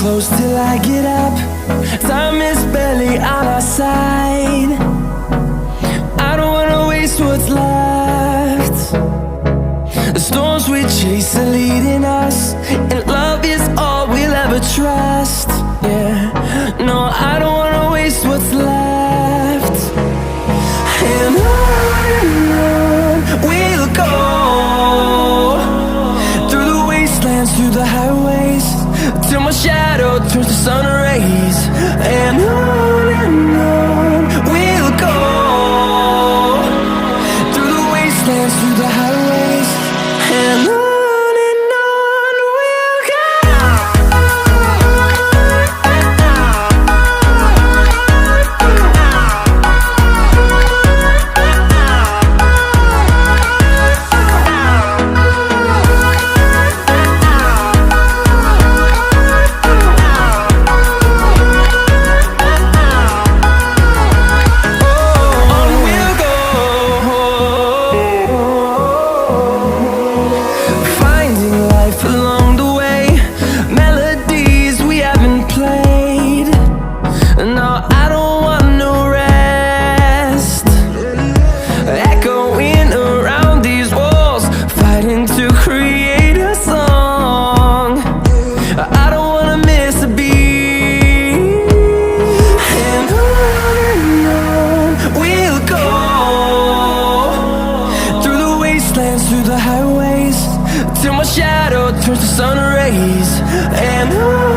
close till I get up. Time is barely on our side. I don't wanna waste what's left. The storms we chase are leading us, and love is all we'll ever trust. Yeah, no, I don't wanna waste what's left. And on we'll go, through the wastelands, through the highways, till my shadow turns to sun rays. And on we'll go, through the wastelands, through the highways, and on we'll go. Through the highways, till my shadow turns to sun rays. And on